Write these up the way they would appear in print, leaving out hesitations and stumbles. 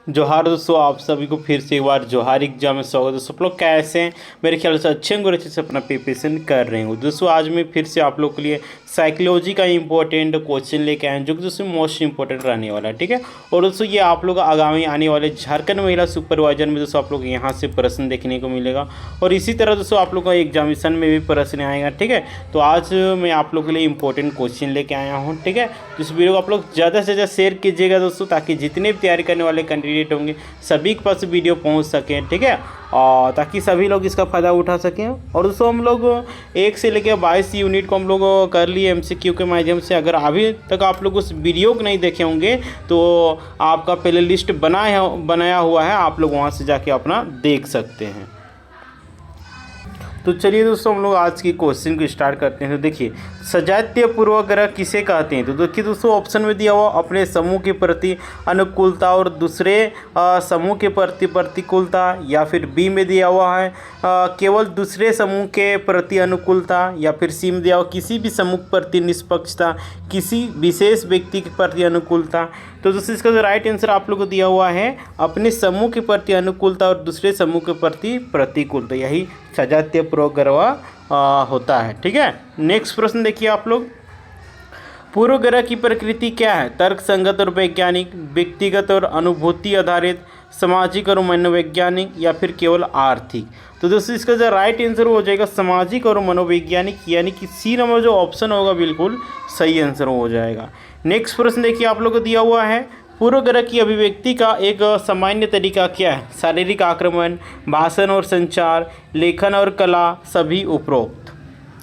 जोहार दोस्तों, आप सभी को फिर से एक बार जोहार एग्जाम में स्वागत है। दोस्तों आप लोग कैसे हैं? मेरे ख्याल से अच्छे होंगे, अच्छे से अपना प्रिपरेशन कर रहे हो। दोस्तों आज मैं फिर से आप लोग के लिए साइकोलॉजी का इंपॉर्टेंट क्वेश्चन लेके आए हैं, जो कि दोस्तों मोस्ट इंपॉर्टेंट रहने वाला है। ठीक है, और दोस्तों ये आप लोग आगामी आने वाले झारखंड महिला सुपरवाइजर में दोस्तों आप लोग यहाँ से प्रश्न देखने को मिलेगा, और इसी तरह दोस्तों आप लोग का एग्जामिनेशन में भी प्रश्न आएगा। ठीक है, तो आज मैं आप लोग के लिए इंपॉर्टेंट क्वेश्चन लेके आया हूँ। ठीक है, तो इस वीडियो को आप लोग ज़्यादा से ज़्यादा शेयर कीजिएगा दोस्तों, ताकि जितने भी तैयारी करने वाले कैंडिडेट होंगे सभी के पास वीडियो पहुंच सकें। ठीक है, और ताकि सभी लोग इसका फ़ायदा उठा सकें। और दोस्तों हम लोग 1 से लेकर 22 यूनिट को हम लोग कर लिए MCQ के माध्यम से। अगर अभी तक आप लोग उस वीडियो को नहीं देखे होंगे तो आपका प्ले लिस्ट बनाया हुआ है, आप लोग वहां से जाके अपना देख सकते हैं। तो चलिए दोस्तों हम लोग आज की क्वेश्चन को स्टार्ट करते हैं। तो देखिए, सजातीय पूर्वग्रह किसे कहते हैं? तो देखिए दोस्तों ऑप्शन में दिया हुआ अपने समूह के प्रति अनुकूलता और दूसरे समूह के प्रति प्रतिकूलता, या फिर बी में दिया हुआ है केवल दूसरे समूह के प्रति अनुकूलता, या फिर सी में दिया हुआ किसी भी समूह के प्रति निष्पक्षता, किसी विशेष व्यक्ति के प्रति अनुकूलता। तो दोस्तों इसका जो राइट आंसर आप लोग को दिया हुआ है अपने समूह के प्रति अनुकूलता और दूसरे समूह के प्रति प्रतिकूलता, यही सजातीय पूर्वग्रह होता है। ठीक है, नेक्स्ट प्रश्न देखिए आप लोग, पूर्वग्रह की प्रकृति क्या है? तर्क संगत और वैज्ञानिक, व्यक्तिगत और अनुभूति आधारित, सामाजिक और मनोवैज्ञानिक, या फिर केवल आर्थिक। तो दोस्तों इसका जो राइट आंसर हो जाएगा सामाजिक और मनोवैज्ञानिक, यानी कि सी नंबर जो ऑप्शन होगा बिल्कुल सही आंसर हो जाएगा। नेक्स्ट प्रश्न देखिए आप लोग को दिया हुआ है, पूर्वग्रह की अभिव्यक्ति का एक सामान्य तरीका क्या है? शारीरिक आक्रमण, भाषण और संचार, लेखन और कला, सभी उपरोक्त।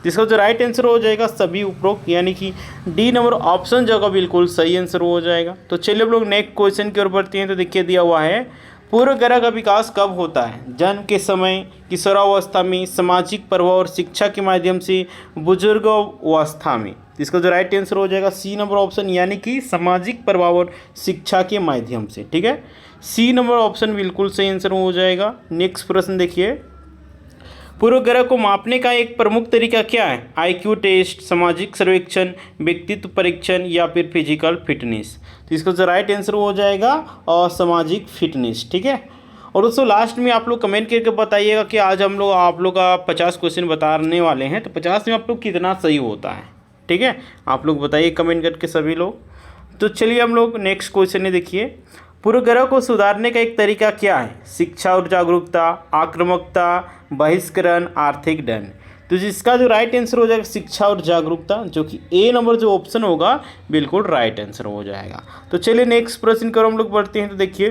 जिसका जो राइट आंसर हो जाएगा सभी उपरोक्त, यानी कि डी नंबर ऑप्शन जो होगा बिल्कुल सही आंसर हो जाएगा। तो चलिए हम लोग नेक्स्ट क्वेश्चन की ओर बढ़ते हैं। तो देखिए दिया हुआ है, पूर्वग्रह का विकास कब होता है? जन्म के समय, किशोरावस्था में, सामाजिक प्रभाव और शिक्षा के माध्यम से, बुजुर्गावस्था में। इसका जो राइट आंसर हो जाएगा सी नंबर ऑप्शन, यानी कि सामाजिक प्रभाव और शिक्षा के माध्यम से। ठीक है, सी नंबर ऑप्शन बिल्कुल सही आंसर हो जाएगा। नेक्स्ट प्रश्न देखिए, पूर्वग्रह को मापने का एक प्रमुख तरीका क्या है? IQ टेस्ट, सामाजिक सर्वेक्षण, व्यक्तित्व परीक्षण, या फिर फिजिकल फिटनेस। तो इसका जो राइट आंसर हो जाएगा और सामाजिक फिटनेस। ठीक है, और दोस्तों लास्ट में आप लोग कमेंट करके बताइएगा कि आज हम लोग आप लोग का 50 क्वेश्चन बताने वाले हैं, तो 50 में आप लोग कितना सही होता है। ठीक है, आप लोग बताइए कमेंट करके सभी लोग। तो चलिए हम लोग नेक्स्ट क्वेश्चन है, देखिए, पूर्वग्रह को सुधारने का एक तरीका क्या है? शिक्षा और जागरूकता, आक्रामकता, बहिष्करण, आर्थिक दंड। तो जिसका जो राइट आंसर हो जाएगा शिक्षा और जागरूकता, जो कि ए नंबर जो ऑप्शन होगा बिल्कुल राइट आंसर हो जाएगा। तो चलिए नेक्स्ट प्रश्न की ओर हम लोग बढ़ते हैं। तो देखिए,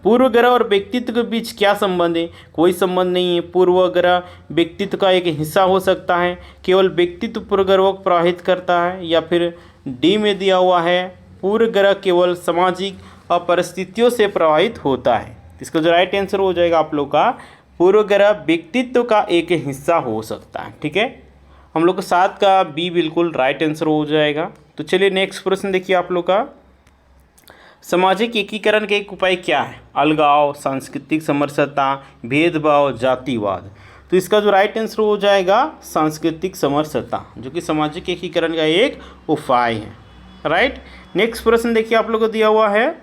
पूर्वग्रह और व्यक्तित्व के बीच क्या संबंध है? कोई संबंध नहीं है। पूर्वग्रह व्यक्तित्व का एक हिस्सा हो सकता है, केवल व्यक्तित्व पूर्वग्रह को प्रभावित करता है, या फिर डी में दिया हुआ है पूर्वग्रह केवल सामाजिक परिस्थितियों से प्रभावित होता है। इसका जो राइट आंसर हो जाएगा आप लोग का पूर्वग्रह व्यक्तित्व का एक हिस्सा हो सकता है। ठीक है, हम लोग का 7 का बी बिल्कुल राइट आंसर हो जाएगा। तो चलिए नेक्स्ट प्रश्न देखिए आप लोग का, सामाजिक एकीकरण के एक उपाय क्या है? अलगाव, सांस्कृतिक समरसता, भेदभाव, जातिवाद। तो इसका जो राइट आंसर हो जाएगा सांस्कृतिक समरसता, जो कि सामाजिक एकीकरण का एक उपाय है। राइट, नेक्स्ट प्रश्न देखिए आप लोग को दिया हुआ है,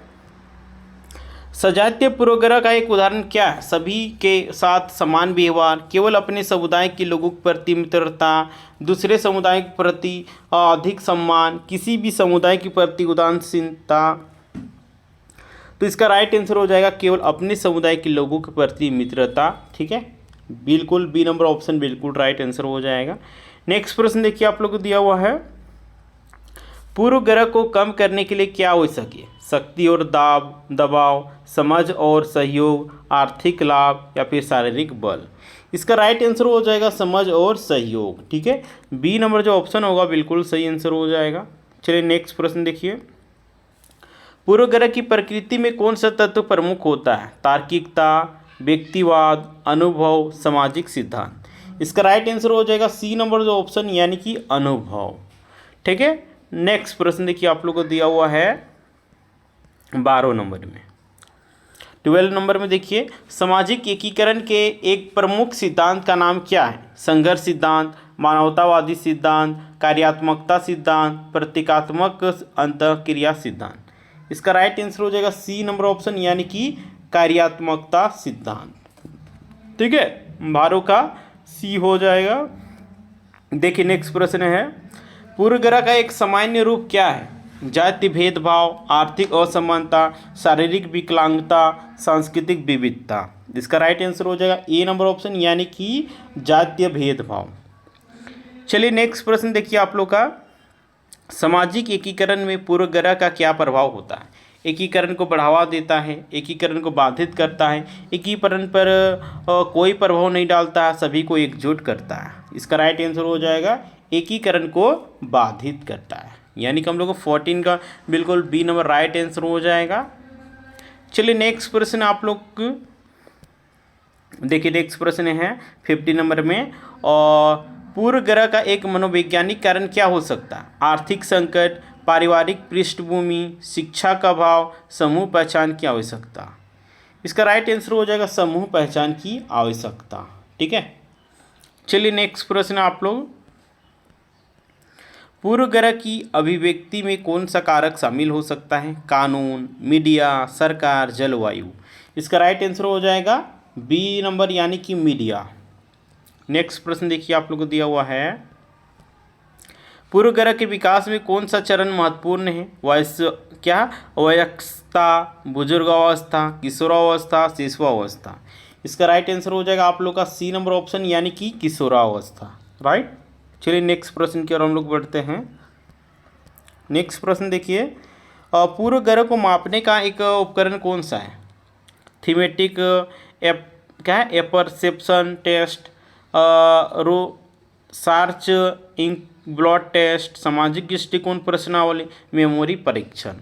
सजातीय पूर्वग्रह का एक उदाहरण क्या है? सभी के साथ समान व्यवहार, केवल अपने समुदाय के लोगों के प्रति मित्रता, दूसरे समुदाय के प्रति अधिक सम्मान, किसी भी समुदाय के प्रति उदासीनता। तो इसका राइट आंसर हो जाएगा केवल अपने समुदाय के लोगों के प्रति मित्रता। ठीक है, बिल्कुल बी नंबर ऑप्शन बिल्कुल राइट आंसर हो जाएगा। नेक्स्ट प्रश्न देखिए आप लोग को दिया हुआ है, पूर्वग्रह को कम करने के लिए क्या आवश्यक है? शक्ति और दबाव, समझ और सहयोग, आर्थिक लाभ, या फिर शारीरिक बल। इसका राइट आंसर हो जाएगा समझ और सहयोग। ठीक है, बी नंबर जो ऑप्शन होगा बिल्कुल सही आंसर हो जाएगा। चलिए नेक्स्ट प्रश्न देखिए, पूर्वग्रह की प्रकृति में कौन सा तत्व प्रमुख होता है? तार्किकता, व्यक्तिवाद, अनुभव, सामाजिक सिद्धांत। इसका राइट आंसर हो जाएगा सी नंबर जो ऑप्शन, यानी कि अनुभव। ठीक है, नेक्स्ट प्रश्न देखिए आप लोग को दिया हुआ है 12 नंबर में। 12 नंबर में देखिए, सामाजिक एकीकरण के एक प्रमुख सिद्धांत का नाम क्या है? संघर्ष सिद्धांत, मानवतावादी सिद्धांत, कार्यात्मकता सिद्धांत, प्रतीकात्मक अंतःक्रिया सिद्धांत। इसका राइट आंसर हो जाएगा सी नंबर ऑप्शन, यानी कि कार्यात्मकता सिद्धांत। ठीक है, भारों का सी हो जाएगा। देखिए नेक्स्ट प्रश्न है, पूर्वग्रह का एक सामान्य रूप क्या है? जाति भेदभाव, आर्थिक असमानता, शारीरिक विकलांगता, सांस्कृतिक विविधता। इसका राइट आंसर हो जाएगा ए नंबर ऑप्शन, यानी कि जातीय भेदभाव। चलिए नेक्स्ट प्रश्न देखिए आप लोग का, सामाजिक एकीकरण में पूर्वग्रह का क्या प्रभाव होता है? एकीकरण को बढ़ावा देता है, एकीकरण को बाधित करता है, एकीकरण पर कोई प्रभाव नहीं डालता है, सभी को एकजुट करता है। इसका राइट आंसर हो जाएगा एकीकरण को बाधित करता है, यानी कि हम लोग को 14 का बिल्कुल बी नंबर राइट आंसर हो जाएगा। चलिए नेक्स्ट प्रश्न आप लोग देखिए, नेक्स्ट प्रश्न है 50 नंबर में, और पूर्वग्रह का एक मनोवैज्ञानिक कारण क्या हो सकता है? आर्थिक संकट, पारिवारिक पृष्ठभूमि, शिक्षा का अभाव, समूह पहचान की आवश्यकता। इसका राइट आंसर हो जाएगा समूह पहचान की आवश्यकता। ठीक है, चलिए नेक्स्ट प्रश्न आप लोग, पूर्वग्रह की अभिव्यक्ति में कौन सा कारक शामिल हो सकता है? कानून, मीडिया, सरकार, जलवायु। इसका राइट आंसर हो जाएगा बी नंबर, यानी कि मीडिया। नेक्स्ट प्रश्न देखिए आप लोग को दिया हुआ है, पूर्वग्रह के विकास में कौन सा चरण महत्वपूर्ण है? वयस्कता, बुजुर्गावस्था, किशोरावस्था, शिशुअवस्था। इसका राइट आंसर हो जाएगा आप लोग का सी नंबर ऑप्शन, यानी कि किशोरावस्था। राइट, चलिए नेक्स्ट प्रश्न की ओर हम लोग बढ़ते हैं। नेक्स्ट प्रश्न देखिए, पूर्वग्रह को मापने का एक उपकरण कौन सा है? थीमेटिक एपरसेप्शन टेस्ट, सार्च इंक ब्लॉट टेस्ट, सामाजिक दृष्टिकोण प्रश्नावली, मेमोरी परीक्षण।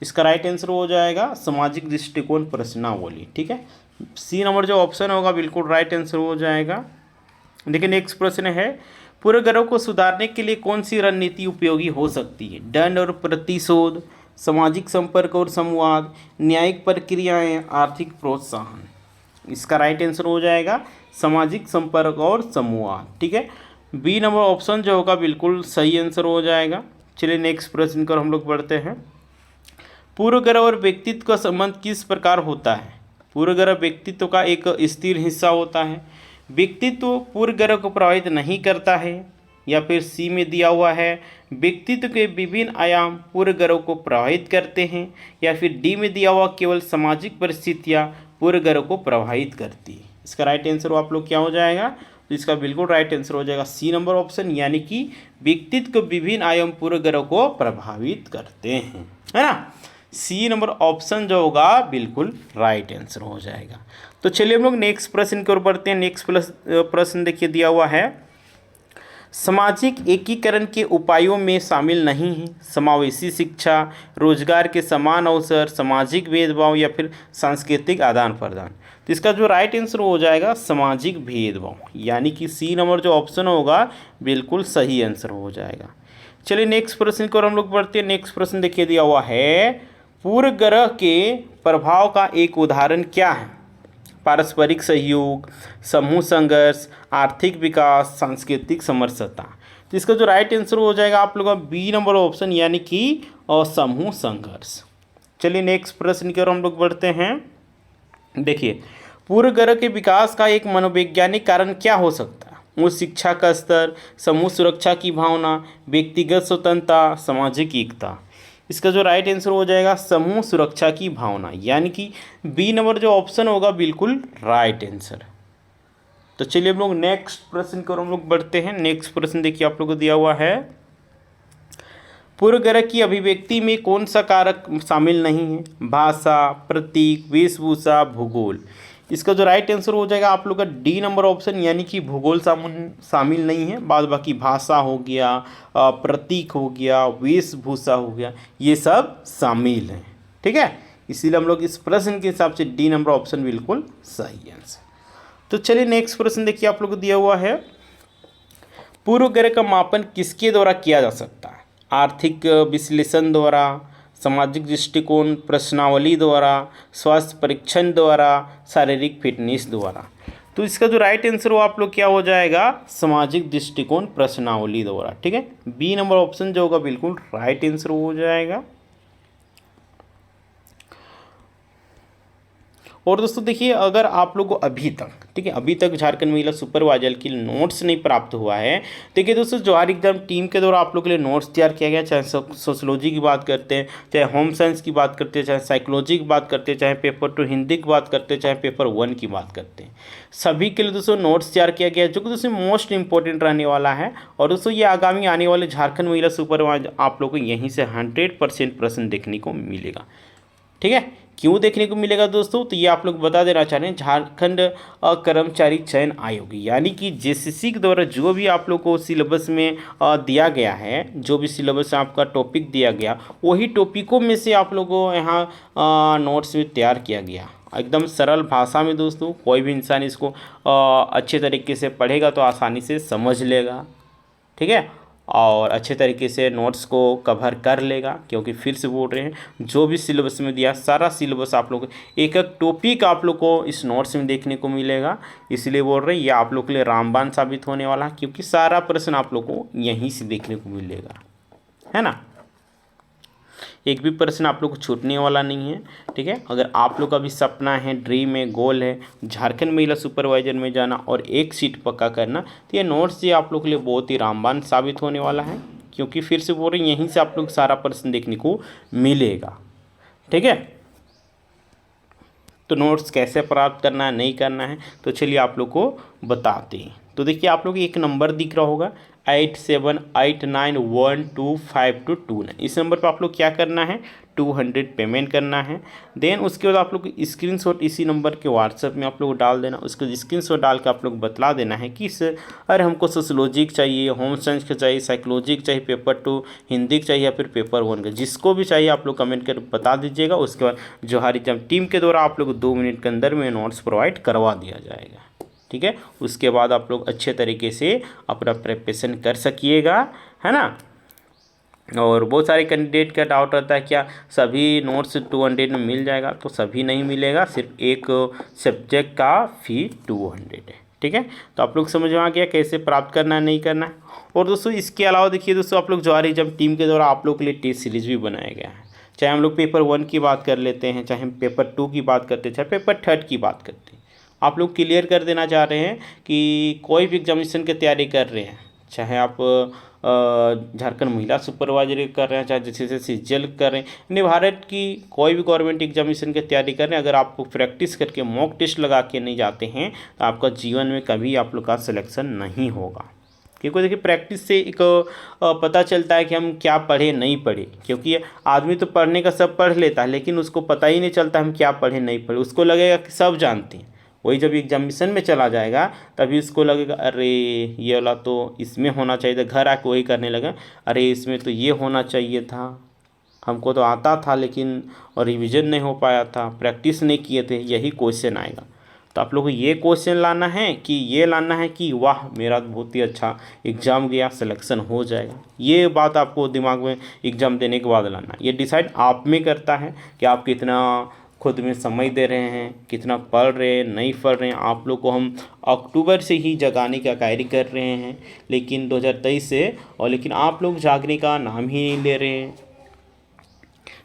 इसका राइट आंसर हो जाएगा सामाजिक दृष्टिकोण प्रश्नावली। ठीक है, सी नंबर जो ऑप्शन होगा बिल्कुल राइट आंसर हो जाएगा। देखिए नेक्स्ट प्रश्न है, पूर्वग्रह को सुधारने के लिए कौन सी रणनीति उपयोगी हो सकती है? दंड और प्रतिशोध, सामाजिक संपर्क और संवाद, न्यायिक प्रक्रियाएं, आर्थिक प्रोत्साहन। इसका राइट आंसर हो जाएगा सामाजिक संपर्क और संवाद। ठीक है, बी नंबर ऑप्शन जो होगा बिल्कुल सही आंसर हो जाएगा। चलिए नेक्स्ट प्रश्न पर हम लोग बढ़ते हैं, पूर्वग्रह और व्यक्तित्व का संबंध किस प्रकार होता है? पूर्वग्रह व्यक्तित्व का एक स्थिर हिस्सा होता है, व्यक्तित्व पूर्वग्रह को प्रभावित नहीं करता है, या फिर सी में दिया हुआ है व्यक्तित्व के विभिन्न आयाम पूर्वग्रह को प्रभावित करते हैं, या फिर डी में दिया हुआ केवल सामाजिक परिस्थितियाँ पूर्वग्रह को प्रभावित करती है। इसका राइट आंसर आप लोग क्या हो जाएगा? तो इसका बिल्कुल राइट आंसर हो जाएगा सी नंबर ऑप्शन, यानी कि व्यक्तित्व के विभिन्न आयाम पूर्वग्रह को प्रभावित करते हैं, है ना। सी नंबर ऑप्शन जो होगा बिल्कुल राइट आंसर हो जाएगा। तो चलिए हम लोग नेक्स्ट प्रश्न की ओर बढ़ते हैं। नेक्स्ट प्रश्न देखिए दिया हुआ है, सामाजिक एकीकरण के उपायों में शामिल नहीं है समावेशी शिक्षा, रोजगार के समान अवसर, सामाजिक भेदभाव, या फिर सांस्कृतिक आदान प्रदान। तो इसका जो राइट आंसर हो जाएगा सामाजिक भेदभाव, यानी कि सी नंबर जो ऑप्शन होगा बिल्कुल सही आंसर हो जाएगा। चलिए नेक्स्ट प्रश्न की ओर हम लोग बढ़ते हैं। नेक्स्ट प्रश्न देखिए दिया हुआ है, पूर्वग्रह के प्रभाव का एक उदाहरण क्या है? पारस्परिक सहयोग, समूह संघर्ष, आर्थिक विकास, सांस्कृतिक समरसता। तो इसका जो राइट आंसर हो जाएगा आप लोगों का बी नंबर ऑप्शन, यानी कि समूह संघर्ष। चलिए नेक्स्ट प्रश्न की ओर हम लोग बढ़ते हैं। देखिए, पूर्वग्रह के विकास का एक मनोवैज्ञानिक कारण क्या हो सकता है? उच्च शिक्षा का स्तर, समूह सुरक्षा की भावना, व्यक्तिगत स्वतंत्रता, सामाजिक एकता। इसका जो राइट आंसर हो जाएगा समूह सुरक्षा की भावना, यानी कि बी नंबर जो ऑप्शन होगा बिल्कुल राइट आंसर। तो चलिए हम लोग नेक्स्ट प्रश्न की ओर हम लोग बढ़ते हैं। नेक्स्ट प्रश्न देखिए आप लोगों को दिया हुआ है, पूर्वग्रह की अभिव्यक्ति में कौन सा कारक शामिल नहीं है? भाषा, प्रतीक, वेशभूषा, भूगोल। इसका जो राइट आंसर हो जाएगा आप लोग का डी नंबर ऑप्शन, यानी कि भूगोल शामिल नहीं है। बाद बाकी भाषा हो गया, प्रतीक हो गया, वेशभूषा हो गया, ये सब शामिल हैं। ठीक है, इसीलिए हम लोग इस प्रश्न के हिसाब से डी नंबर ऑप्शन बिल्कुल सही आंसर। तो चलिए नेक्स्ट प्रश्न देखिए आप लोग को दिया हुआ है, पूर्वग्रह का मापन किसके द्वारा किया जा सकता है? आर्थिक विश्लेषण द्वारा, सामाजिक दृष्टिकोण प्रश्नावली द्वारा, स्वास्थ्य परीक्षण द्वारा, शारीरिक फिटनेस द्वारा। तो इसका जो राइट आंसर हो आप लोग क्या हो जाएगा? सामाजिक दृष्टिकोण प्रश्नावली द्वारा। ठीक है, बी नंबर ऑप्शन जो होगा बिल्कुल राइट आंसर हो जाएगा। और दोस्तों देखिए, अगर आप लोगों को अभी तक, ठीक है, अभी तक झारखंड महिला सुपरवाइजर के लिए नोट्स नहीं प्राप्त हुआ है, देखिए दोस्तों जवाहर एग्जाम टीम के द्वारा आप लोगों के लिए नोट्स तैयार किया गया, चाहे सोशोलॉजी की बात करते हैं, चाहे होम साइंस की बात करते हैं, चाहे साइकोलॉजी की बात करते हैं, चाहे पेपर 2 हिंदी की बात करते हैं, चाहे पेपर 1 की बात करते हैं, सभी के लिए दोस्तों नोट्स तैयार किया गया है, जो कि दोस्तों मोस्ट इंपॉर्टेंट रहने वाला है। और दोस्तों ये आगामी आने वाले झारखंड महिला सुपरवाइजर आप लोगों को यहीं से 100% प्रश्न देखने को मिलेगा। ठीक है, क्यों देखने को मिलेगा दोस्तों, तो ये आप लोग बता देना चाह रहे हैं, झारखंड कर्मचारी चयन आयोग यानी कि जेसीसी के द्वारा जो भी आप लोग को सिलेबस में दिया गया है, जो भी सिलेबस आपका टॉपिक दिया गया, वही टॉपिकों में से आप लोगों को यहाँ नोट्स में तैयार किया गया, एकदम सरल भाषा में दोस्तों। कोई भी इंसान इसको अच्छे तरीके से पढ़ेगा तो आसानी से समझ लेगा, ठीक है, और अच्छे तरीके से नोट्स को कवर कर लेगा, क्योंकि फिर से बोल रहे हैं जो भी सिलेबस में दिया सारा सिलेबस आप लोग एक एक टॉपिक आप लोग को इस नोट्स में देखने को मिलेगा। इसलिए बोल रहे हैं ये आप लोग के लिए रामबाण साबित होने वाला है, क्योंकि सारा प्रश्न आप लोग को यहीं से देखने को मिलेगा, है ना। एक भी प्रश्न आप लोग को छूटने वाला नहीं है, ठीक है। अगर आप लोग का भी सपना है, ड्रीम है, गोल है झारखंड महिला सुपरवाइजर में जाना और एक सीट पक्का करना, तो ये नोट्स ये आप लोग के लिए बहुत ही रामबाण साबित होने वाला है, क्योंकि फिर से बोल रहे हैं यहीं से आप लोग सारा प्रश्न देखने को मिलेगा, ठीक है। तो नोट्स कैसे प्राप्त करना है, नहीं करना है, तो चलिए आप लोग को बताते हैं। तो देखिए आप लोग एक नंबर दिख रहा होगा 8789125229, इस नंबर पर आप लोग क्या करना है, 200 पेमेंट करना है। देन उसके बाद आप लोग स्क्रीनशॉट इसी नंबर के व्हाट्सएप में आप लोग डाल देना, उसके स्क्रीनशॉट डाल के आप लोग बतला देना है कि सर अरे हमको सोशोलॉजी का चाहिए, होम साइंस का चाहिए, साइकोलॉजी का चाहिए, पेपर 2 हिंदी का चाहिए या फिर पेपर 1 का, जिसको भी चाहिए आप लोग कमेंट कर बता दीजिएगा। उसके बाद जवाहर एग्जाम टीम के द्वारा आप लोग 2 मिनट के अंदर में नोट्स प्रोवाइड करवा दिया जाएगा, ठीक है। उसके बाद आप लोग अच्छे तरीके से अपना प्रिपरेशन कर सकिएगा, है ना। और बहुत सारे कैंडिडेट का डाउट रहता है क्या सभी नोट्स 200 में मिल जाएगा, तो सभी नहीं मिलेगा, सिर्फ एक सब्जेक्ट का फी 200 है, ठीक है। तो आप लोग समझ में आ गया कैसे प्राप्त करना है, नहीं करना है। और दोस्तों इसके अलावा देखिए दोस्तों, आप लोग जवाहर एग्जाम टीम के द्वारा आप लोग के लिए टेस्ट सीरीज भी बनाया गया है, चाहे हम लोग पेपर 1 की बात कर लेते हैं, चाहे हम पेपर 2 की बात करते हैं, चाहे पेपर 3 की बात करते हैं। आप लोग क्लियर कर देना चाह रहे हैं कि कोई भी एग्जामिनेशन की तैयारी कर रहे हैं, चाहे आप झारखंड महिला सुपरवाइजर कर रहे हैं, चाहे जैसे सीजीएल कर रहे हैं, यानी भारत की कोई भी गवर्नमेंट एग्जामिनेशन की तैयारी कर रहे हैं, अगर आपको प्रैक्टिस करके मॉक टेस्ट लगा के नहीं जाते हैं तो आपका जीवन में कभी आप लोग का सिलेक्शन नहीं होगा। क्योंकि देखिए प्रैक्टिस से एक पता चलता है कि हम क्या पढ़े नहीं पढ़े, क्योंकि आदमी तो पढ़ने का सब पढ़ लेता है लेकिन उसको पता ही नहीं चलता हम क्या पढ़े नहीं पढ़े, उसको लगेगा कि सब जानते हैं। वही जब एग्जामिनेशन में चला जाएगा तभी उसको लगेगा अरे ये वाला तो इसमें होना चाहिए था, घर आके वही करने लगा, अरे इसमें तो ये होना चाहिए था, हमको तो आता था लेकिन और रिवीजन नहीं हो पाया था, प्रैक्टिस नहीं किए थे, यही क्वेश्चन आएगा। तो आप लोग को ये क्वेश्चन लाना है कि ये लाना है कि वाह मेरा बहुत ही अच्छा एग्ज़ाम गया, सिलेक्शन हो जाएगा, ये बात आपको दिमाग में एग्ज़ाम देने के बाद लाना। ये डिसाइड आप में करता है कि आप कितना खुद में समय दे रहे हैं, कितना पढ़ रहे हैं, नहीं पढ़ रहे हैं। आप लोग को हम अक्टूबर से ही जगाने का कार्य कर रहे हैं, लेकिन 2023 से, और लेकिन आप लोग जागने का नाम ही नहीं ले रहे हैं।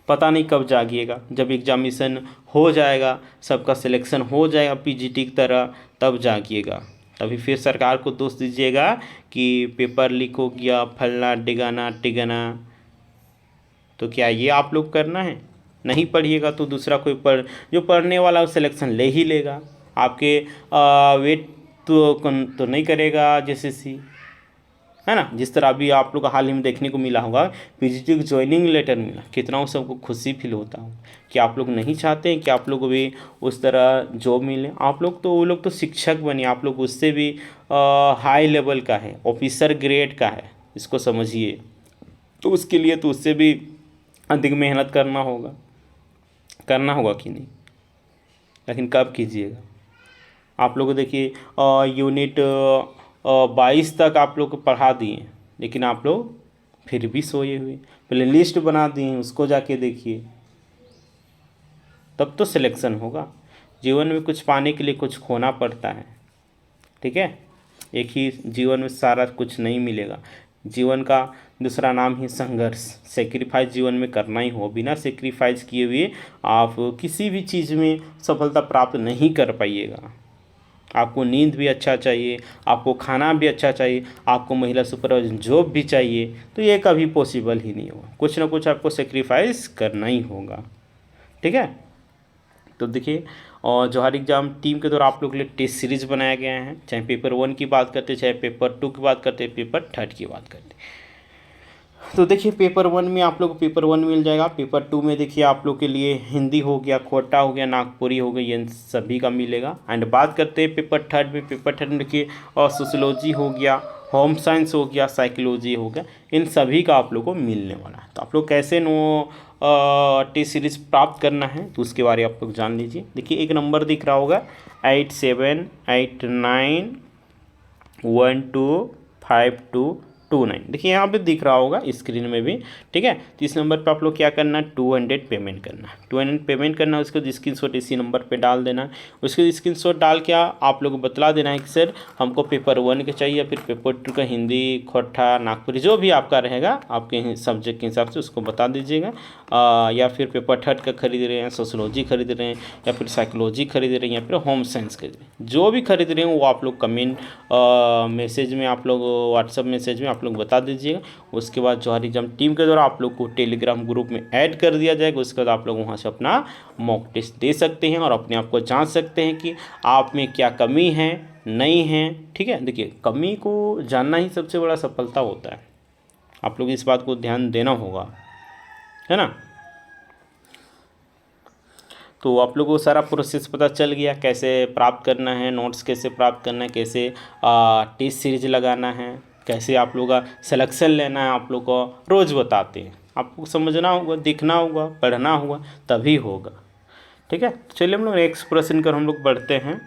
पता नहीं कब जागिएगा, जब एग्जामिनेशन हो जाएगा, सबका सिलेक्शन हो जाएगा पीजीटी की तरह, तब जागिएगा। तभी फिर सरकार को दोष दीजिएगा कि पेपर लीक हो गया, फलना डिगाना टिगाना। तो क्या ये आप लोग करना है? नहीं पढ़िएगा तो दूसरा कोई जो पढ़ने वाला वो सिलेक्शन ले ही लेगा, आपके वेट तो नहीं करेगा जेसीसी, है ना। जिस तरह अभी आप लोग हाल ही में देखने को मिला होगा पीजीटी को ज्वाइनिंग लेटर मिला, कितना उस सबको खुशी फील होता हो कि आप लोग नहीं चाहते हैं कि आप लोग को भी उस तरह जॉब मिले। आप लोग तो वो लोग तो शिक्षक बने, आप लोग उससे भी हाई लेवल का है, ऑफिसर ग्रेड का है, इसको समझिए। तो उसके लिए तो उससे भी अधिक मेहनत करना होगा कि नहीं, लेकिन कब कीजिएगा। आप लोग को देखिए यूनिट 22 तक आप लोग को पढ़ा दिए, लेकिन आप लोग फिर भी सोए हुए, पहले लिस्ट बना दिए उसको जाके देखिए, तब तो सिलेक्शन होगा। जीवन में कुछ पाने के लिए कुछ खोना पड़ता है, ठीक है। एक ही जीवन में सारा कुछ नहीं मिलेगा, जीवन का दूसरा नाम ही संघर्ष। सेक्रीफाइस जीवन में करना ही हो, बिना सेक्रीफाइस किए हुए आप किसी भी चीज़ में सफलता प्राप्त नहीं कर पाइएगा। आपको नींद भी अच्छा चाहिए, आपको खाना भी अच्छा चाहिए, आपको महिला सुपरवाइजर जॉब भी चाहिए, तो ये कभी पॉसिबल ही नहीं होगा। कुछ ना कुछ आपको सेक्रीफाइस करना ही होगा, ठीक है। तो देखिए, और जौहरी एग्जाम टीम के द्वारा आप लोगों के लिए टेस्ट सीरीज बनाया गया है, चाहे पेपर 1 की बात करते, चाहे पेपर 2 की बात करते, पेपर 3 की बात करते। तो देखिए, पेपर 1 में आप लोग को पेपर 1 मिल जाएगा। पेपर 2 में देखिए आप लोग के लिए हिंदी हो गया, खोटा हो गया, नागपुरी हो गई, ये सभी का मिलेगा। एंड बात करते हैं पेपर 3 में। पेपर 3 में देखिए और सोशियोलॉजी हो गया, होम साइंस हो गया, साइकोलॉजी हो गया, इन सभी का आप लोग को मिलने वाला है। तो आप लोग कैसे टेस्ट सीरीज प्राप्त करना है तो उसके बारे में आप लोग जान लीजिए। देखिए, एक नंबर दिख रहा होगा 8789125229। देखिए यहाँ पे दिख रहा होगा स्क्रीन में भी, ठीक है। तो इस नंबर पे आप लोग क्या करना है, 200 पेमेंट करना है। 200 पेमेंट करना है, उसको स्क्रीनशॉट इसी नंबर पे डाल देना है। उसके स्क्रीनशॉट डाल के आप लोग को बतला देना है कि सर हमको पेपर 1 के चाहिए, फिर पेपर 2 का हिंदी, खोटा, नागपुरी, जो भी आपका रहेगा आपके सब्जेक्ट के हिसाब से उसको बता दीजिएगा। या फिर पेपर 3 का खरीद रहे हैं, सोशोलॉजी खरीद रहे हैं, या फिर साइकोलॉजी खरीद रहे हैं, या फिर होम साइंस खरीद रहे हैं, जो भी खरीद रहे हैं वो आप लोग कमेंट मैसेज में, आप लोग व्हाट्सअप मैसेज में आप लोग बता दीजिएगा। उसके बाद जौहरी एग्जाम टीम के द्वारा आप लोग को टेलीग्राम ग्रुप में ऐड कर दिया जाएगा। उसके बाद आप लोग वहाँ से अपना मॉक टेस्ट दे सकते हैं और अपने आप को जांच सकते हैं कि आप में क्या कमी है, नहीं है, ठीक है। देखिए, कमी को जानना ही सबसे बड़ा सफलता होता है। आप लोग इस बात को ध्यान देना होगा, है ना। तो आप लोगों को सारा प्रोसेस पता चल गया, कैसे प्राप्त करना है, नोट्स कैसे प्राप्त करना है, कैसे टेस्ट सीरीज लगाना है, कैसे आप लोग का सिलेक्शन लेना है। आप लोग को रोज़ बताते हैं, आपको समझना होगा, देखना होगा, पढ़ना होगा, तभी होगा, ठीक है। चलिए हम लोग नेक्स्ट प्रश्न कर हम लोग बढ़ते हैं।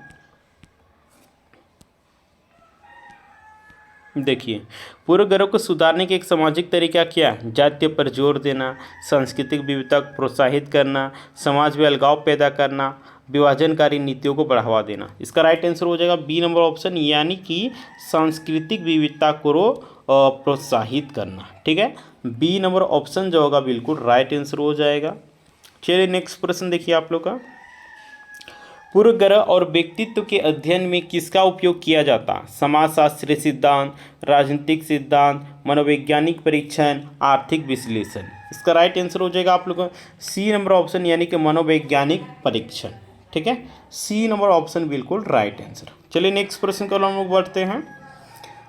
देखिए, पूर्व ग्रह को सुधारने के एक सामाजिक तरीका क्या है, जातीय पर जोर देना, सांस्कृतिक विविधता को प्रोत्साहित करना, समाज में अलगाव पैदा करना, विभाजनकारी नीतियों को बढ़ावा देना। इसका राइट आंसर हो जाएगा बी नंबर ऑप्शन, यानी कि सांस्कृतिक विविधता को प्रोत्साहित करना, ठीक है। बी नंबर ऑप्शन जो होगा बिल्कुल राइट आंसर हो जाएगा। चलिए नेक्स्ट प्रश्न देखिए आप लोग का, पूर्व ग्रह और व्यक्तित्व के अध्ययन में किसका उपयोग किया जाता, समाजशास्त्रीय सिद्धांत, राजनीतिक सिद्धांत, मनोवैज्ञानिक परीक्षण, आर्थिक विश्लेषण। इसका राइट आंसर हो जाएगा आप लोगों का सी नंबर ऑप्शन, यानी कि मनोवैज्ञानिक परीक्षण, ठीक है। सी नंबर ऑप्शन बिल्कुल राइट आंसर। चलिए नेक्स्ट प्रश्न को हम लोग बढ़ते हैं।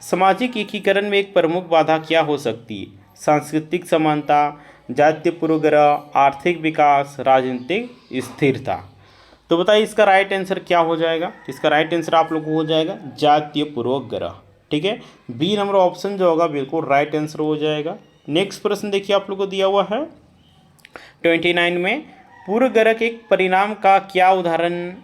सामाजिक एकीकरण में एक प्रमुख बाधा क्या हो सकती है, सांस्कृतिक समानता, जातीय पूर्वग्रह, आर्थिक विकास, राजनीतिक स्थिरता। तो बताइए इसका राइट आंसर क्या हो जाएगा। इसका राइट आंसर आप लोग को हो जाएगा जातीय पूर्वग्रह, ठीक है। बी नंबर ऑप्शन जो होगा बिल्कुल राइट आंसर हो जाएगा। नेक्स्ट प्रश्न देखिए आप लोग को दिया हुआ है 29 में, पूर्व ग्रह के परिणाम का क्या उदाहरण,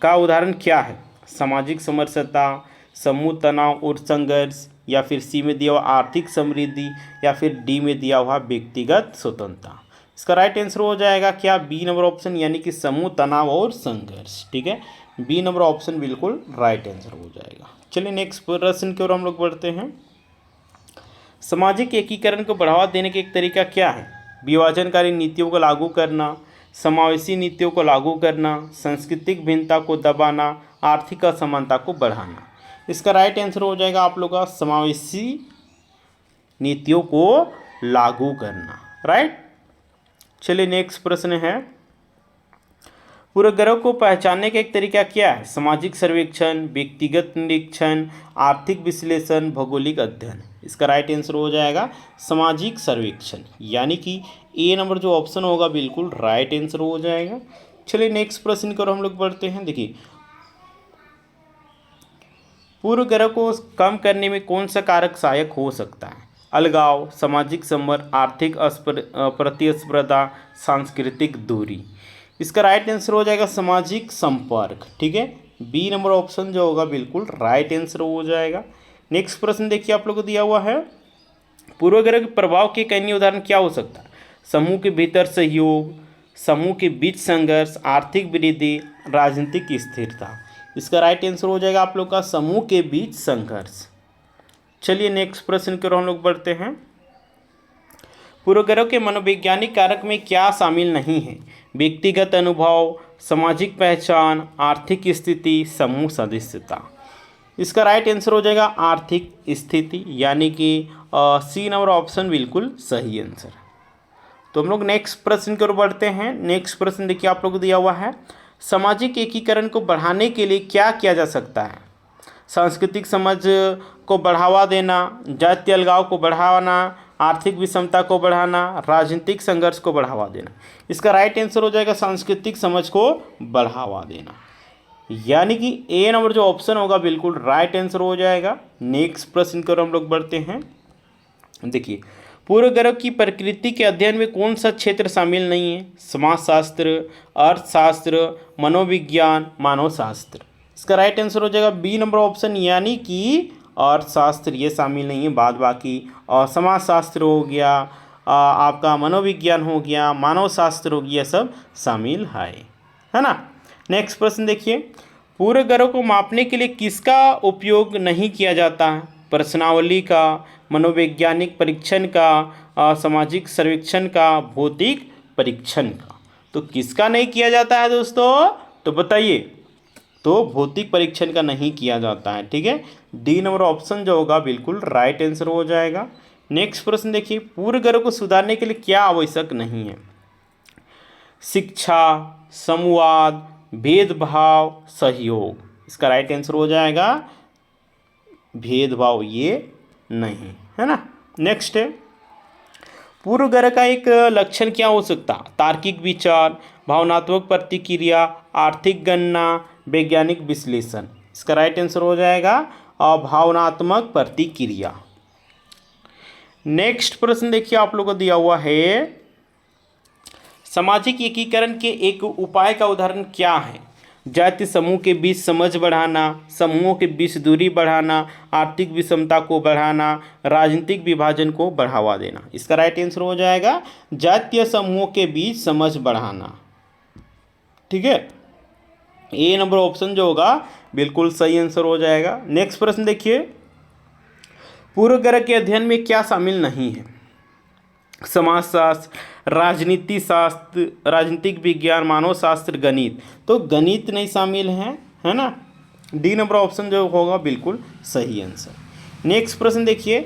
का उदाहरण क्या है, सामाजिक समरसता, समूह तनाव और संघर्ष, या फिर सी में दिया हुआ आर्थिक समृद्धि, या फिर डी में दिया हुआ व्यक्तिगत स्वतंत्रता। इसका राइट आंसर हो जाएगा क्या, बी नंबर ऑप्शन, यानी कि समूह तनाव और संघर्ष, ठीक है। बी नंबर ऑप्शन बिल्कुल राइट आंसर हो जाएगा। चलिए नेक्स्ट प्रश्न की ओर हम लोग बढ़ते हैं। सामाजिक एकीकरण को बढ़ावा देने के एक तरीका क्या है, विभाजनकारी नीतियों को लागू करना, समावेशी नीतियों को लागू करना, सांस्कृतिक भिन्नता को दबाना, आर्थिक असमानता को बढ़ाना। इसका राइट आंसर हो जाएगा आप लोग का समावेशी नीतियों को लागू करना, राइट। चलिए नेक्स्ट प्रश्न है, पूर्वग्रह को पहचानने का एक तरीका क्या है, सामाजिक सर्वेक्षण, व्यक्तिगत निरीक्षण, आर्थिक विश्लेषण, भौगोलिक अध्ययन। इसका राइट आंसर हो जाएगा सामाजिक सर्वेक्षण, यानी कि ए नंबर जो ऑप्शन होगा बिल्कुल राइट आंसर हो जाएगा। चलिए नेक्स्ट प्रश्न की ओर हम लोग बढ़ते हैं। देखिए, पूर्वग्रह को कम करने में कौन सा कारक सहायक हो सकता है, अलगाव, सामाजिक संपर्क, आर्थिक प्रतिस्पर्धा, सांस्कृतिक दूरी। इसका राइट आंसर हो जाएगा सामाजिक संपर्क, ठीक है। बी नंबर ऑप्शन जो होगा बिल्कुल राइट आंसर हो जाएगा। नेक्स्ट प्रश्न देखिए आप लोग को दिया हुआ है, पूर्वग्रह के प्रभाव के कई उदाहरण क्या हो सकता है, समूह के भीतर सहयोग, समूह के बीच संघर्ष, आर्थिक वृद्धि, राजनीतिक स्थिरता। इसका राइट आंसर हो जाएगा आप लोग का समूह के बीच संघर्ष, चलिए नेक्स्ट प्रश्न की ओर हम लोग बढ़ते हैं। पूर्वग्रह के मनोवैज्ञानिक कारक में क्या शामिल नहीं है? व्यक्तिगत अनुभव, सामाजिक पहचान, आर्थिक स्थिति, समूह सदस्यता। इसका राइट आंसर हो जाएगा आर्थिक स्थिति, यानी कि सी नंबर ऑप्शन बिल्कुल सही आंसर। तो हम लोग नेक्स्ट प्रश्न की ओर बढ़ते हैं। नेक्स्ट प्रश्न देखिए आप लोग को दिया हुआ है, सामाजिक एकीकरण को बढ़ाने के लिए क्या किया जा सकता है? सांस्कृतिक समझ को बढ़ावा देना, जाति अलगाव को बढ़ाना, आर्थिक विषमता को बढ़ाना, राजनीतिक संघर्ष को बढ़ावा देना। इसका राइट आंसर हो जाएगा सांस्कृतिक समझ को बढ़ावा देना, यानी कि ए नंबर जो ऑप्शन होगा बिल्कुल राइट आंसर हो जाएगा। नेक्स्ट प्रश्न की ओर हम लोग बढ़ते हैं। देखिए, पूर्वग्रह की प्रकृति के अध्ययन में कौन सा क्षेत्र शामिल नहीं है? समाजशास्त्र, अर्थशास्त्र, मनोविज्ञान, मानवशास्त्र। इसका राइट आंसर हो जाएगा बी नंबर ऑप्शन, यानी कि अर्थशास्त्र ये शामिल नहीं है, बाद बाकी समाजशास्त्र हो गया, आपका मनोविज्ञान हो गया, मानवशास्त्र हो गया, सब शामिल है ना। नेक्स्ट प्रश्न देखिए, पूर्वग्रह को मापने के लिए किसका उपयोग नहीं किया जाता है? प्रश्नावली का, मनोवैज्ञानिक परीक्षण का, सामाजिक सर्वेक्षण का, भौतिक परीक्षण का। तो किसका नहीं किया जाता है दोस्तों? तो बताइए। तो भौतिक परीक्षण का नहीं किया जाता है, ठीक है। डी नंबर ऑप्शन जो होगा बिल्कुल राइट आंसर हो जाएगा। नेक्स्ट प्रश्न देखिए, पूर्वग्रह को सुधारने के लिए क्या आवश्यक नहीं है? शिक्षा, संवाद, भेदभाव, सहयोग। इसका राइट आंसर हो जाएगा भेदभाव, ये नहीं है ना। नेक्स्ट है, पूर्वग्रह का एक लक्षण क्या हो सकता? तार्किक विचार, भावनात्मक प्रतिक्रिया, आर्थिक गणना, वैज्ञानिक विश्लेषण। इसका राइट आंसर हो जाएगा भावनात्मक प्रतिक्रिया। नेक्स्ट प्रश्न देखिए आप लोगों को दिया हुआ है, सामाजिक एकीकरण के एक उपाय का उदाहरण क्या है? जाति समूह के बीच समझ बढ़ाना, समूहों के बीच दूरी बढ़ाना, आर्थिक विषमता को बढ़ाना, राजनीतिक विभाजन को बढ़ावा देना। इसका राइट आंसर हो जाएगा जातीय समूहों के बीच समझ बढ़ाना, ठीक है। ए नंबर ऑप्शन जो होगा बिल्कुल सही आंसर हो जाएगा। नेक्स्ट प्रश्न देखिए, पूर्वग्रह के अध्ययन में क्या शामिल नहीं है? समाजशास्त्र, राजनीति शास्त्र, राजनीतिक विज्ञान, मानव शास्त्र, गणित। तो गणित नहीं शामिल है ना। डी नंबर ऑप्शन जो होगा बिल्कुल सही आंसर। नेक्स्ट प्रश्न देखिए,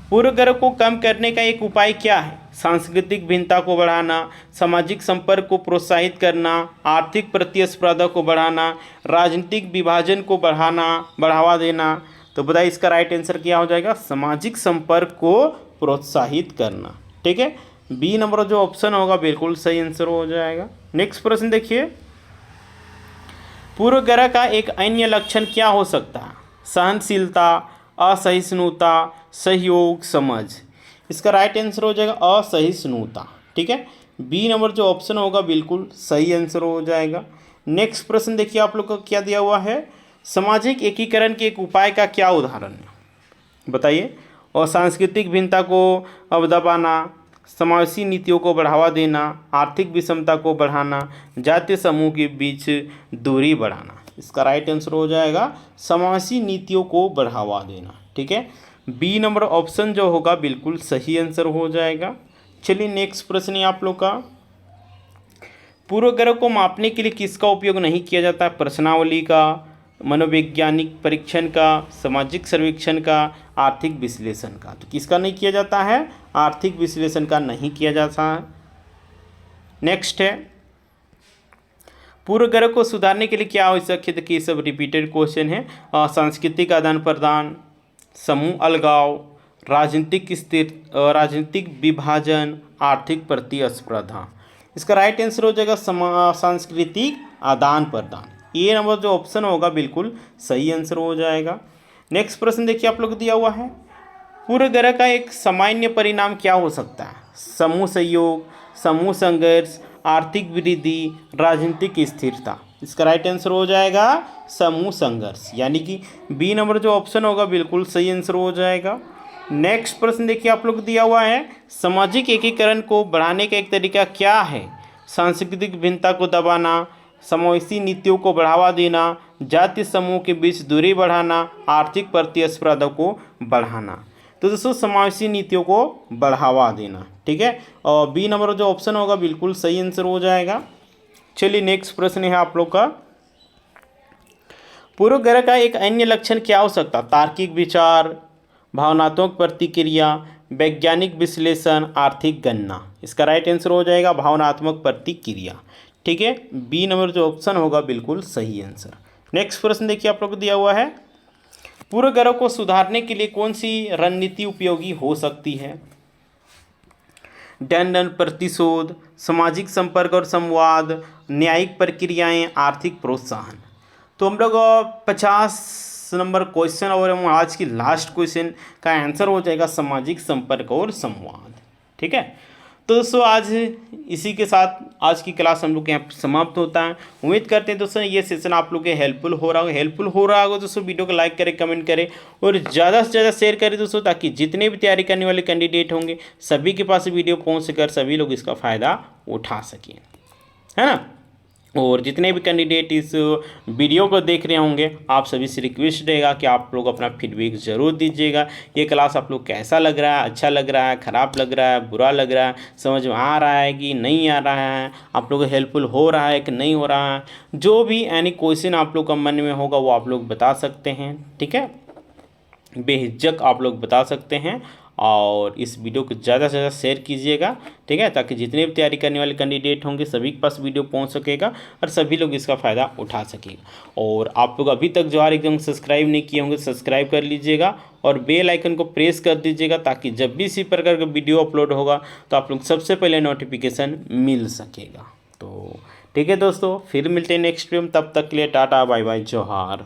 पूर्वग्रह को कम करने का एक उपाय क्या है? सांस्कृतिक भिन्नता को बढ़ाना, सामाजिक संपर्क को प्रोत्साहित करना, आर्थिक प्रतिस्पर्धा को बढ़ाना, राजनीतिक विभाजन को बढ़ावा देना। तो बताइए इसका राइट आंसर क्या हो जाएगा? सामाजिक संपर्क को प्रोत्साहित करना, ठीक है। बी नंबर जो ऑप्शन होगा बिल्कुल सही आंसर हो जाएगा। नेक्स्ट प्रश्न देखिए, पूर्वग्रह का एक अन्य लक्षण क्या हो सकता है? सहनशीलता, असहिष्णुता, सहयोग, समझ। इसका राइट आंसर हो जाएगा असहिष्णुता, ठीक है। बी नंबर जो ऑप्शन होगा बिल्कुल सही आंसर हो जाएगा। नेक्स्ट प्रश्न देखिए आप लोग को क्या दिया हुआ है, सामाजिक एकीकरण के एक उपाय का क्या उदाहरण है? बताइए। और सांस्कृतिक भिन्नता को अब दबाना, समावेशी नीतियों को बढ़ावा देना, आर्थिक विषमता को बढ़ाना, जातीय समूह के बीच दूरी बढ़ाना। इसका राइट आंसर हो जाएगा समावेशी नीतियों को बढ़ावा देना, ठीक है। बी नंबर ऑप्शन जो होगा बिल्कुल सही आंसर हो जाएगा। चलिए नेक्स्ट प्रश्न है आप लोग का, पूर्वग्रह को मापने के लिए किसका उपयोग नहीं किया जाता? प्रश्नावली का, मनोवैज्ञानिक परीक्षण का, सामाजिक सर्वेक्षण का, आर्थिक विश्लेषण का। तो किसका नहीं किया जाता है? आर्थिक विश्लेषण का नहीं किया जाता है। नेक्स्ट है, पूर्वग्रह को सुधारने के लिए क्या आवश्यक है? देखिए सब रिपीटेड क्वेश्चन है। सांस्कृतिक आदान प्रदान, समूह अलगाव, राजनीतिक विभाजन, आर्थिक प्रतिस्पर्धा। इसका राइट आंसर हो जाएगा सांस्कृतिक आदान प्रदान। ये नंबर जो ऑप्शन होगा बिल्कुल सही आंसर हो जाएगा। नेक्स्ट प्रश्न देखिए आप लोग को दिया हुआ है, पूर्वग्रह का एक सामान्य परिणाम क्या हो सकता है? समूह सहयोग, समूह संघर्ष, आर्थिक वृद्धि, राजनीतिक स्थिरता। इसका राइट आंसर हो जाएगा समूह संघर्ष, यानी कि बी नंबर जो ऑप्शन होगा बिल्कुल सही आंसर हो जाएगा। नेक्स्ट प्रश्न देखिए आप लोग को दिया हुआ है, सामाजिक एकीकरण को बढ़ाने का एक तरीका क्या है? सांस्कृतिक भिन्नता को दबाना, समावेशी नीतियों को बढ़ावा देना, जातीय समूह के बीच दूरी बढ़ाना, आर्थिक प्रतिस्पर्धा को बढ़ाना। तो दोस्तों समावेशी नीतियों को बढ़ावा देना। ठीक है, और बी नंबर जो ऑप्शन होगा बिल्कुल सही आंसर हो जाएगा। चलिए नेक्स्ट प्रश्न है आप लोग का, पूर्वग्रह का एक अन्य लक्षण क्या हो सकता? तार्किक विचार, भावनात्मक प्रतिक्रिया, वैज्ञानिक विश्लेषण, आर्थिक गणना। इसका राइट आंसर हो जाएगा भावनात्मक प्रतिक्रिया। ठीक है, बी नंबर जो ऑप्शन होगा बिल्कुल सही आंसर। नेक्स्ट प्रश्न देखिए आप लोग को दिया हुआ है, पूर्वग्रह को सुधारने के लिए कौन सी रणनीति उपयोगी हो सकती है? दंड प्रतिशोध, सामाजिक संपर्क और संवाद, न्यायिक प्रक्रियाएं, आर्थिक प्रोत्साहन। तो हम लोग 50 नंबर क्वेश्चन और हम आज की लास्ट क्वेश्चन का आंसर हो जाएगा सामाजिक संपर्क और संवाद। ठीक है, तो दोस्तों आज इसी के साथ आज की क्लास हम लोग के यहाँ समाप्त होता है। उम्मीद करते हैं दोस्तों ये सेशन आप लोग के हेल्पफुल हो रहा होगा दोस्तों। वीडियो को लाइक करें, कमेंट करें और ज़्यादा से ज़्यादा शेयर करें दोस्तों, ताकि जितने भी तैयारी करने वाले कैंडिडेट होंगे सभी के पास वीडियो पहुँच सकर सभी लोग इसका फ़ायदा उठा सकें, है ना। और जितने भी कैंडिडेट इस वीडियो को देख रहे होंगे आप सभी से रिक्वेस्ट रहेगा कि आप लोग अपना फीडबैक ज़रूर दीजिएगा। ये क्लास आप लोग कैसा लग रहा है, अच्छा लग रहा है, ख़राब लग रहा है, बुरा लग रहा है, समझ में आ रहा है कि नहीं आ रहा है, आप लोग को हेल्पफुल हो रहा है कि नहीं हो रहा है। जो भी एनी क्वेश्चन आप लोग का मन में होगा वो आप लोग बता सकते हैं। ठीक है, बेहिचक आप लोग बता सकते हैं और इस वीडियो को ज़्यादा से ज़्यादा शेयर कीजिएगा। ठीक है, ताकि जितने भी तैयारी करने वाले कैंडिडेट होंगे सभी के पास वीडियो पहुंच सकेगा और सभी लोग इसका फ़ायदा उठा सकेगा। और आप लोग अभी तक जोहार एग्जाम सब्सक्राइब नहीं किए होंगे सब्सक्राइब कर लीजिएगा और बेल आइकन को प्रेस कर दीजिएगा, ताकि जब भी इसी प्रकार का वीडियो अपलोड होगा तो आप लोग सबसे पहले नोटिफिकेशन मिल सकेगा। तो ठीक है दोस्तों, फिर मिलते हैं नेक्स्ट वीडियो में, तब तक के लिए टाटा बाय बाय जोहार।